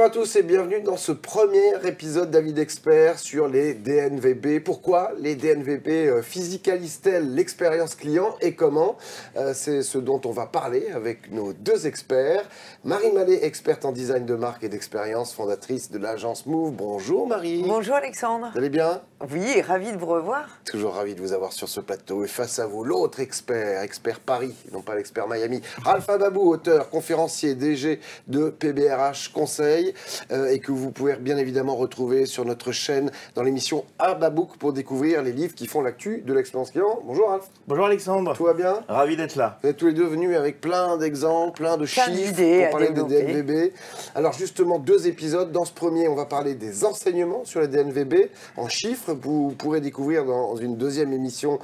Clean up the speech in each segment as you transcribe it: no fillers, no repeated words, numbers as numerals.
à tous et bienvenue dans ce premier épisode d'Avis d'Expert sur les DNVB. Pourquoi les DNVB physicalisent-elles l'expérience client et comment? C'est ce dont on va parler avec nos deux experts. Marie Mallet, experte en design de marque et d'expérience, fondatrice de l'agence Move. Bonjour Marie. Bonjour Alexandre. Vous allez bien? Oui, ravi de vous revoir. Toujours ravi de vous avoir sur ce plateau. Et face à vous, l'autre expert, expert Paris, non pas l'expert Miami, Ralph Ababou, auteur, conférencier, DG de PBRH Conseil, et que vous pouvez bien évidemment retrouver sur notre chaîne dans l'émission Ababook pour découvrir les livres qui font l'actu de l'expérience client. Bonjour Ralph. Bonjour Alexandre. Tout va bien? Ravi d'être là. Vous êtes tous les deux venus avec plein d'exemples, plein de chiffres pour parler des DNVB. Alors justement, deux épisodes. Dans ce premier, on va parler des enseignements sur les DNVB en chiffres. Vous pourrez découvrir dans une deuxième émission,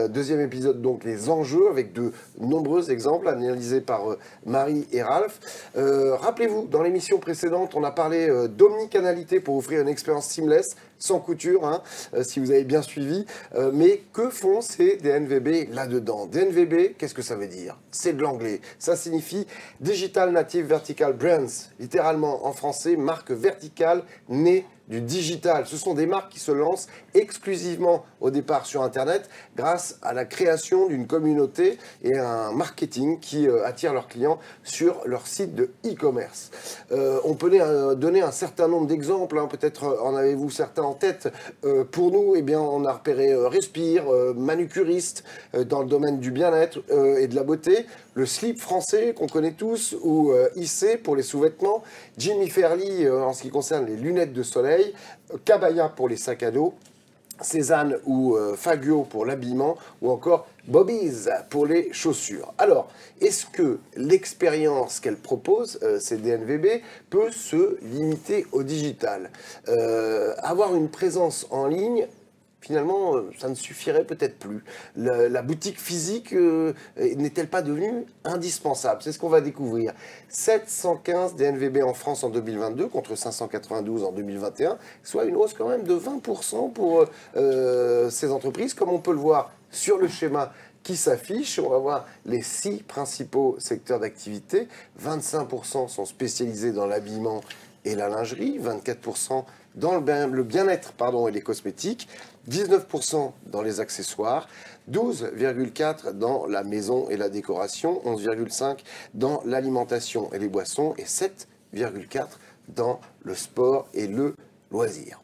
deuxième épisode, donc les enjeux avec de nombreux exemples analysés par Marie et Ralph. Rappelez-vous, dans l'émission précédente, on a parlé d'omnicanalité pour offrir une expérience seamless, sans couture, hein, si vous avez bien suivi. Mais que font ces DNVB là-dedans? DNVB, qu'est-ce que ça veut dire? C'est de l'anglais. Ça signifie Digital Native Vertical Brands, littéralement en français, marque verticale née du digital. Ce sont des marques qui se lancent exclusivement au départ sur Internet grâce à la création d'une communauté et un marketing qui attire leurs clients sur leur site de e-commerce. On peut donner un certain nombre d'exemples, hein. Peut-être en avez-vous certains en tête. Pour nous, eh bien, on a repéré Respire, manucuriste dans le domaine du bien-être et de la beauté, le slip français qu'on connaît tous, ou IC pour les sous-vêtements, Jimmy Fairly en ce qui concerne les lunettes de soleil, Cabaya pour les sacs à dos, Cézanne ou Faguo pour l'habillement, ou encore Bobby's pour les chaussures. Alors, est-ce que l'expérience qu'elle propose, ces DNVB, peut se limiter au digital? Avoir une présence en ligne, finalement, ça ne suffirait peut-être plus. La boutique physique n'est-elle pas devenue indispensable? C'est ce qu'on va découvrir. 715 DNVB en France en 2022 contre 592 en 2021, soit une hausse quand même de 20% pour ces entreprises, comme on peut le voir sur le schéma qui s'affiche. On va voir les 6 principaux secteurs d'activité. 25% sont spécialisés dans l'habillement et la lingerie, 24% dans le bien-être et les cosmétiques, 19% dans les accessoires, 12,4% dans la maison et la décoration, 11,5% dans l'alimentation et les boissons et 7,4% dans le sport et le loisir.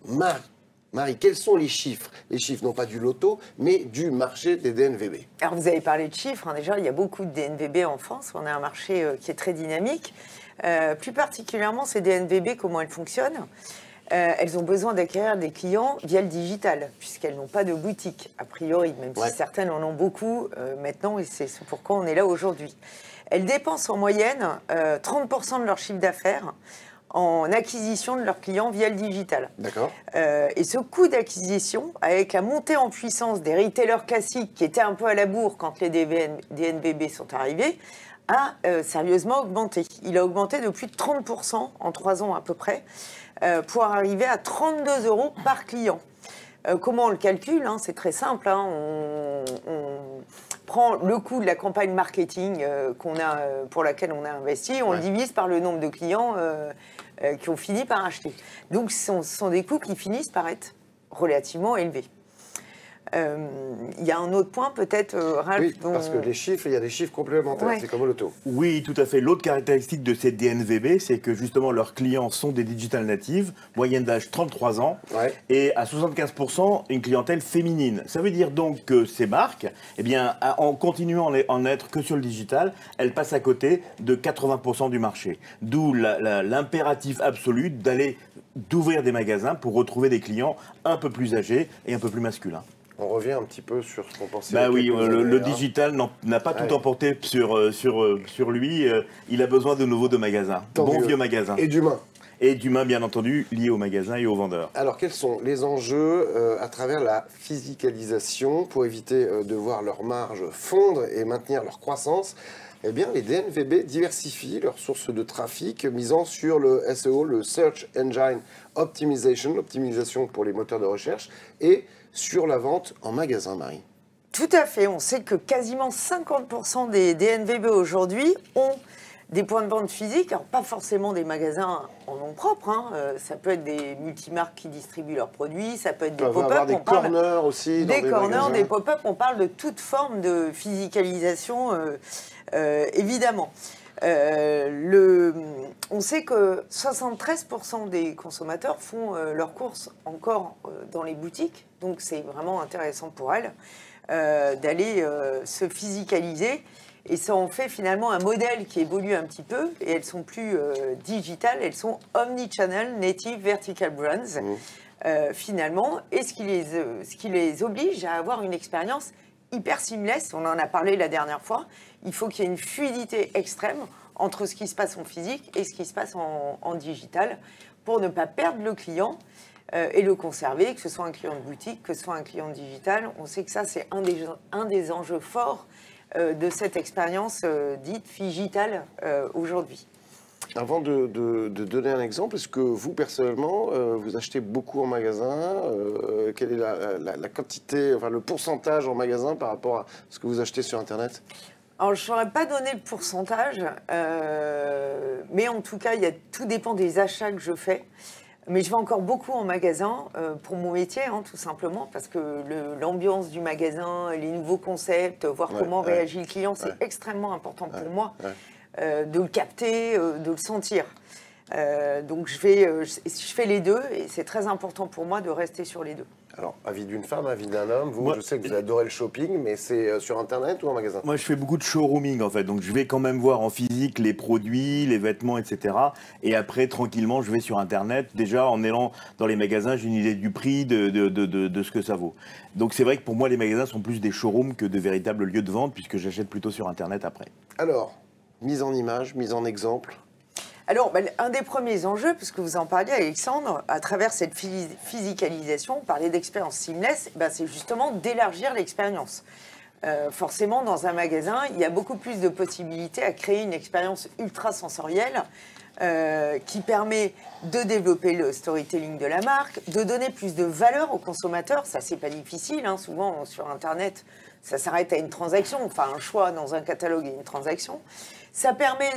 Marie, quels sont les chiffres? Les chiffres non pas du loto, mais du marché des DNVB. Alors vous avez parlé de chiffres, hein. Déjà il y a beaucoup de DNVB en France, on a un marché qui est très dynamique. Plus particulièrement ces DNVB, comment elles fonctionnent? Elles ont besoin d'acquérir des clients via le digital, puisqu'elles n'ont pas de boutique, a priori, même si certaines en ont beaucoup maintenant, et c'est pourquoi on est là aujourd'hui. Elles dépensent en moyenne 30% de leur chiffre d'affaires en acquisition de leurs clients via le digital. D'accord. Et ce coût d'acquisition, avec la montée en puissance des retailers classiques qui étaient un peu à la bourre quand les DNVB sont arrivés, a sérieusement augmenté. Il a augmenté de plus de 30% en 3 ans à peu près, pour arriver à 32 € par client. Comment on le calcule, hein? C'est très simple, hein. On prend le coût de la campagne marketing pour laquelle on a investi, on le divise par le nombre de clients qui ont fini par acheter. Donc ce sont des coûts qui finissent par être relativement élevés. Il y a un autre point peut-être, Ralph. Oui, parce que les chiffres, il y a des chiffres complémentaires, c'est comme au loto. Oui, tout à fait. L'autre caractéristique de ces DNVB, c'est que justement leurs clients sont des digital natives, moyenne d'âge 33 ans, et à 75% une clientèle féminine. Ça veut dire donc que ces marques, eh bien, en continuant à en être que sur le digital, elles passent à côté de 80% du marché. D'où l'impératif absolu d'ouvrir des magasins pour retrouver des clients un peu plus âgés et un peu plus masculins. On revient un petit peu sur ce qu'on pensait. Bah oui, le digital n'a pas tout emporté sur lui. Il a besoin de nouveau de magasins. Vieux magasins. Et d'humains. Et d'humains, bien entendu, liés aux magasins et aux vendeurs. Alors, quels sont les enjeux à travers la physicalisation pour éviter de voir leur marge fondre et maintenir leur croissance? Eh bien, les DNVB diversifient leurs sources de trafic, misant sur le SEO, le Search Engine Optimization, l'optimisation pour les moteurs de recherche, et sur la vente en magasin, Marie. Tout à fait. On sait que quasiment 50% des DNVB aujourd'hui ont Des points de vente physiques, alors pas forcément des magasins en nom propre, hein. Ça peut être des multimarques qui distribuent leurs produits, ça peut être des pop-up. Des corners aussi. Des corners, des pop-up, on parle de toute forme de physicalisation, évidemment. On sait que 73% des consommateurs font leurs courses encore dans les boutiques, donc c'est vraiment intéressant pour elles d'aller se physicaliser. Et ça en fait finalement un modèle qui évolue un petit peu, et elles sont plus digitales, elles sont omnichannel, native, vertical brands, finalement, et ce qui les oblige à avoir une expérience hyper seamless. On en a parlé la dernière fois. Il faut qu'il y ait une fluidité extrême entre ce qui se passe en physique et ce qui se passe en digital pour ne pas perdre le client et le conserver, que ce soit un client de boutique, que ce soit un client digital. On sait que ça, c'est un des enjeux forts de cette expérience dite digitale aujourd'hui. Avant de donner un exemple, est-ce que vous, personnellement, vous achetez beaucoup en magasin? Quelle est la quantité, enfin le pourcentage en magasin par rapport à ce que vous achetez sur Internet? Alors, je ne saurais pas donner le pourcentage, mais en tout cas, tout dépend des achats que je fais. Mais je vais encore beaucoup en magasin pour mon métier, hein, tout simplement, parce que l'ambiance du magasin, les nouveaux concepts, voir comment réagit le client, c'est extrêmement important pour moi de le capter, de le sentir. Donc je fais les deux, et c'est très important pour moi de rester sur les deux. Alors, avis d'une femme, avis d'un homme, je sais que vous adorez le shopping, mais c'est sur Internet ou en magasin? Moi, je fais beaucoup de showrooming, en fait. Donc, je vais quand même voir en physique les produits, les vêtements, etc. Et après, tranquillement, je vais sur Internet. Déjà, en allant dans les magasins, j'ai une idée du prix, de ce que ça vaut. Donc, c'est vrai que pour moi, les magasins sont plus des showrooms que de véritables lieux de vente, puisque j'achète plutôt sur Internet après. Alors, mise en image, mise en exemple. Alors, un des premiers enjeux, puisque vous en parliez, Alexandre, à travers cette physicalisation, parler d'expérience seamless, c'est justement d'élargir l'expérience. Forcément, dans un magasin, il y a beaucoup plus de possibilités à créer une expérience ultra sensorielle qui permet de développer le storytelling de la marque, de donner plus de valeur aux consommateurs. Ça, c'est pas difficile, hein. Souvent, sur Internet, ça s'arrête à une transaction, enfin un choix dans un catalogue et une transaction. Ça permet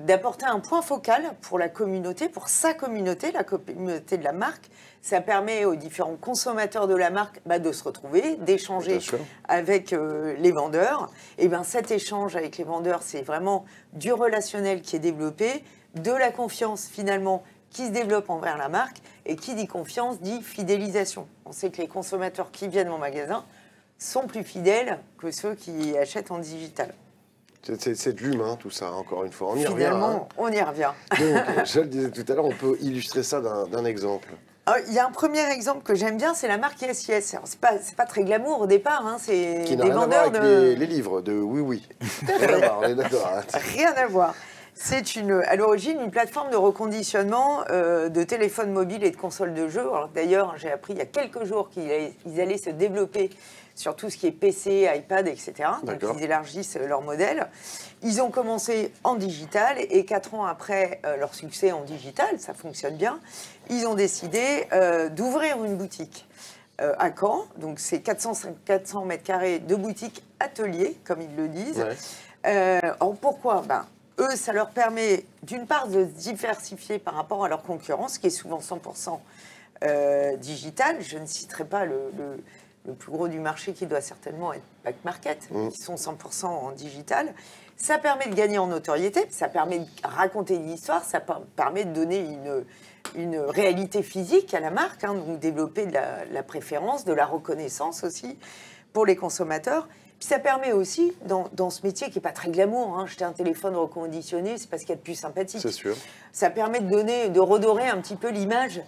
d'apporter un point focal pour la communauté, pour sa communauté, la communauté de la marque. Ça permet aux différents consommateurs de la marque de se retrouver, d'échanger avec les vendeurs. Et cet échange avec les vendeurs, c'est vraiment du relationnel qui est développé, de la confiance finalement qui se développe envers la marque, et qui dit confiance dit fidélisation. On sait que les consommateurs qui viennent en magasin sont plus fidèles que ceux qui achètent en digital. C'est de l'humain, tout ça, encore une fois. On y Finalement, revient. On y revient. Donc, je le disais tout à l'heure, on peut illustrer ça d'un exemple. Il y a un premier exemple que j'aime bien, c'est la marque SIS. Alors, c'est pas très glamour au départ, hein, c'est qui des vendeurs les livres de Oui. Rien à voir, on est d'accord. Rien à voir. C'est à l'origine une plateforme de reconditionnement de téléphones mobiles et de consoles de jeux. D'ailleurs, j'ai appris il y a quelques jours qu'ils allaient se développer sur tout ce qui est PC, iPad, etc. Donc, ils élargissent leur modèle. Ils ont commencé en digital, et 4 ans après leur succès en digital, ça fonctionne bien, ils ont décidé d'ouvrir une boutique à Caen. Donc, c'est 400 mètres carrés de boutique atelier, comme ils le disent. Alors, pourquoi ? Eux, ça leur permet, d'une part, de se diversifier par rapport à leur concurrence, qui est souvent 100% digital. Je ne citerai pas le plus gros du marché, qui doit certainement être Back Market, qui sont 100% en digital. Ça permet de gagner en notoriété, ça permet de raconter une histoire, ça permet de donner une réalité physique à la marque, hein, donc développer de la préférence, de la reconnaissance aussi pour les consommateurs. Puis ça permet aussi, dans ce métier qui n'est pas très glamour, hein, acheter un téléphone reconditionné, c'est pas ce qu'il y a de plus sympathique. C'est sûr. Ça permet de redorer un petit peu l'image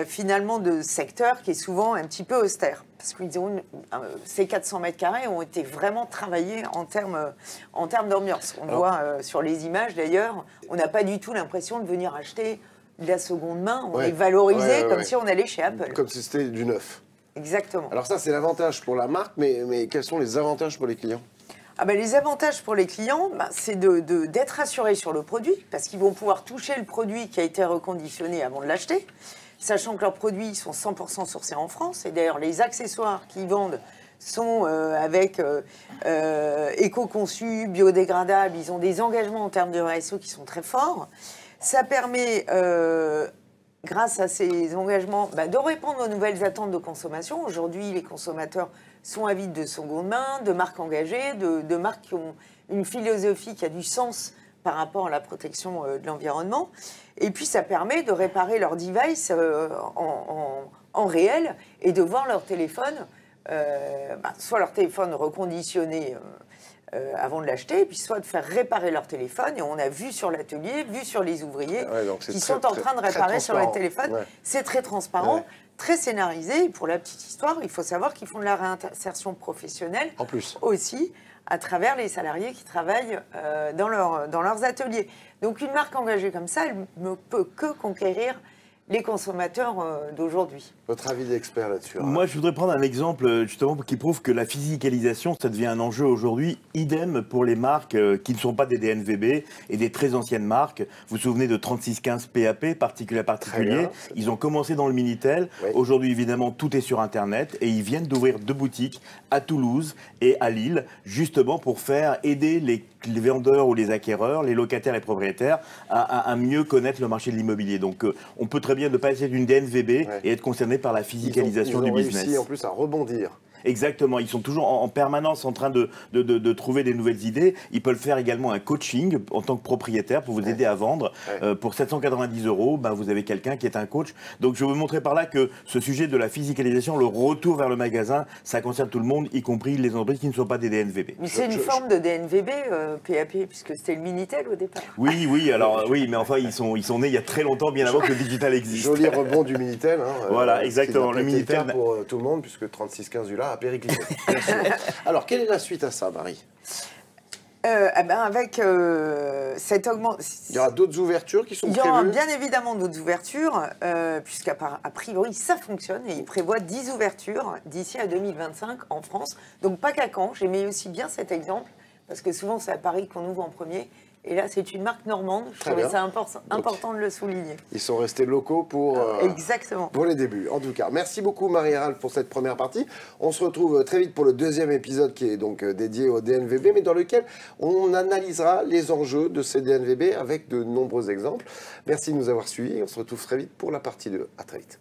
finalement de ce secteur qui est souvent un petit peu austère. Parce que ces 400 mètres carrés ont été vraiment travaillés en termes d'ambiance. On voit sur les images d'ailleurs, on n'a pas du tout l'impression de venir acheter de la seconde main. On est valorisé comme si on allait chez Apple. Comme si c'était du neuf. Exactement. Alors ça, c'est l'avantage pour la marque, mais quels sont les avantages pour les clients ? Les avantages pour les clients, c'est d'être assurés sur le produit, parce qu'ils vont pouvoir toucher le produit qui a été reconditionné avant de l'acheter, sachant que leurs produits sont 100% sourcés en France. Et d'ailleurs, les accessoires qu'ils vendent sont avec éco-conçus, biodégradables, ils ont des engagements en termes de RSE qui sont très forts. Ça permet, grâce à ces engagements, de répondre aux nouvelles attentes de consommation. Aujourd'hui, les consommateurs sont avides de seconde main, de marques engagées, de marques qui ont une philosophie qui a du sens par rapport à la protection de l'environnement. Et puis, ça permet de réparer leur device en réel et de voir leur téléphone, soit leur téléphone reconditionné avant de l'acheter, puis soit de faire réparer leur téléphone. Et on a vu sur l'atelier, vu sur les ouvriers qui sont en train de réparer sur les téléphones. Ouais. C'est très transparent, très scénarisé. Et pour la petite histoire, il faut savoir qu'ils font de la réinsertion professionnelle en plus aussi, à travers les salariés qui travaillent dans leurs ateliers. Donc une marque engagée comme ça, elle ne peut que conquérir les consommateurs d'aujourd'hui. Votre avis d'expert là-dessus? Moi, je voudrais prendre un exemple justement qui prouve que la physicalisation, ça devient un enjeu aujourd'hui. Idem pour les marques qui ne sont pas des DNVB et des très anciennes marques. Vous vous souvenez de 3615 PAP, particulier à particulier. Ils ont commencé dans le Minitel. Oui. Aujourd'hui, évidemment, tout est sur Internet. Et ils viennent d'ouvrir 2 boutiques à Toulouse et à Lille, justement pour faire aider les vendeurs ou les acquéreurs, les locataires et propriétaires à mieux connaître le marché de l'immobilier. Donc, on peut très bien ne pas être d'une DNVB et être concerné par la physicalisation du business. Ils ont réussi en plus à rebondir. Exactement, ils sont toujours en permanence en train de trouver des nouvelles idées. Ils peuvent faire également un coaching en tant que propriétaire pour vous aider à vendre. Pour 790 €, vous avez quelqu'un qui est un coach. Donc je veux vous montrer par là que ce sujet de la physicalisation, le retour vers le magasin, ça concerne tout le monde, y compris les entreprises qui ne sont pas des DNVB. Mais c'est une forme de DNVB, PAP, puisque c'était le Minitel au départ. Oui, alors oui, mais enfin ils sont nés il y a très longtemps, bien avant que le digital existe. Joli rebond du Minitel. Voilà, exactement. Le Minitel pour tout le monde, puisque 3615 du là a périclité. Alors, quelle est la suite à ça, Marie? Avec cette augmentation... Il y aura d'autres ouvertures qui sont prévues? Il y aura bien évidemment d'autres ouvertures, puisqu'à priori, ça fonctionne, et ils prévoient 10 ouvertures d'ici à 2025 en France. Donc, pas qu'à Caen. J'aimais aussi bien cet exemple, parce que souvent, c'est à Paris qu'on ouvre en premier. Et là, c'est une marque normande. Je trouvais ça important de le souligner. Ils sont restés locaux pour, exactement. Pour les débuts. En tout cas, merci beaucoup Marie-Ralph pour cette première partie. On se retrouve très vite pour le deuxième épisode qui est donc dédié au DNVB, mais dans lequel on analysera les enjeux de ces DNVB avec de nombreux exemples. Merci de nous avoir suivis. On se retrouve très vite pour la partie 2. À très vite.